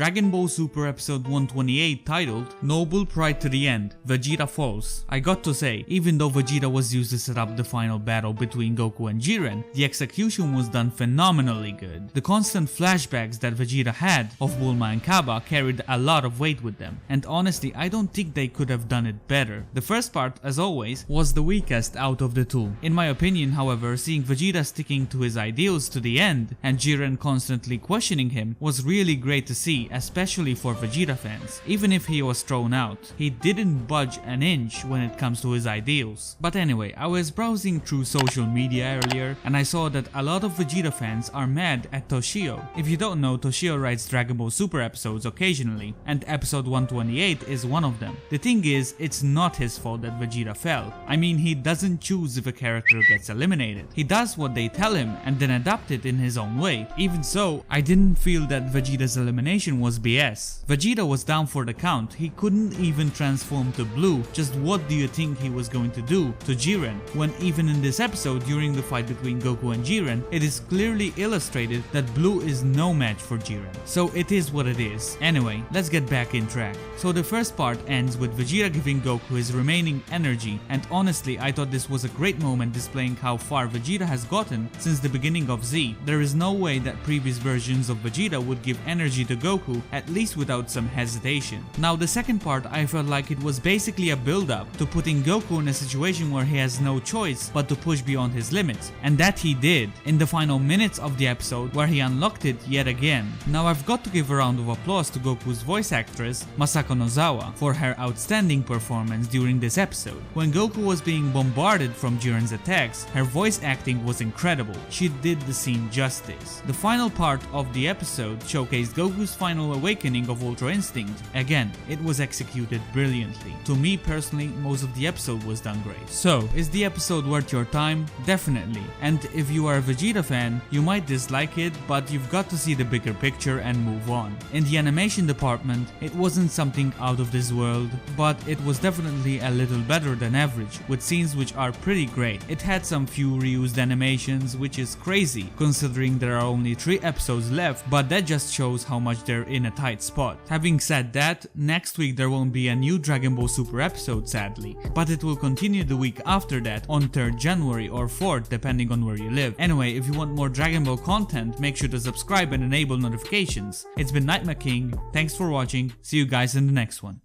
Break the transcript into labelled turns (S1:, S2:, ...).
S1: Dragon Ball Super episode 128 titled Noble Pride to the End, Vegeta Falls. I got to say, even though Vegeta was used to set up the final battle between Goku and Jiren, the execution was done phenomenally good. The constant flashbacks that Vegeta had of Bulma and Kaba carried a lot of weight with them, and honestly I don't think they could have done it better. The first part, as always, was the weakest out of the two. In my opinion, however, seeing Vegeta sticking to his ideals to the end and Jiren constantly questioning him was really great to see, especially for Vegeta fans. Even if he was thrown out, he didn't budge an inch when it comes to his ideals. But anyway, I was browsing through social media earlier and I saw that a lot of Vegeta fans are mad at Toshio. If you don't know, Toshio writes Dragon Ball Super episodes occasionally, and episode 128 is one of them. The thing is, it's not his fault that Vegeta fell. I mean, he doesn't choose if a character gets eliminated. He does what they tell him and then adapt it in his own way. Even so, I didn't feel that Vegeta's elimination was BS. Vegeta was down for the count, he couldn't even transform to blue. Just what do you think he was going to do to Jiren? When even in this episode, during the fight between Goku and Jiren, it is clearly illustrated that blue is no match for Jiren. So it is what it is. Anyway, let's get back in track. So the first part ends with Vegeta giving Goku his remaining energy, and honestly I thought this was a great moment displaying how far Vegeta has gotten since the beginning of Z. There is no way that previous versions of Vegeta would give energy to Goku, at least without some hesitation. Now the second part, I felt like it was basically a build-up to putting Goku in a situation where he has no choice but to push beyond his limits, and that he did in the final minutes of the episode where he unlocked it yet again. Now I've got to give a round of applause to Goku's voice actress Masako Nozawa for her outstanding performance during this episode. When Goku was being bombarded from Jiren's attacks, her voice acting was incredible. She did the scene justice. The final part of the episode showcased Goku's final awakening of Ultra Instinct. Again, it was executed brilliantly. To me personally, most of the episode was done great. So, is the episode worth your time? Definitely. And if you are a Vegeta fan, you might dislike it, but you've got to see the bigger picture and move on. In the animation department, it wasn't something out of this world, but it was definitely a little better than average, with scenes which are pretty great. It had some few reused animations, which is crazy considering there are only 3 episodes left, but that just shows how much they're in a tight spot. Having said that, next week there won't be a new Dragon Ball Super episode sadly, but it will continue the week after that on 3rd January or 4th depending on where you live. Anyway, if you want more Dragon Ball content, make sure to subscribe and enable notifications. It's been Nightmare King, thanks for watching, see you guys in the next one.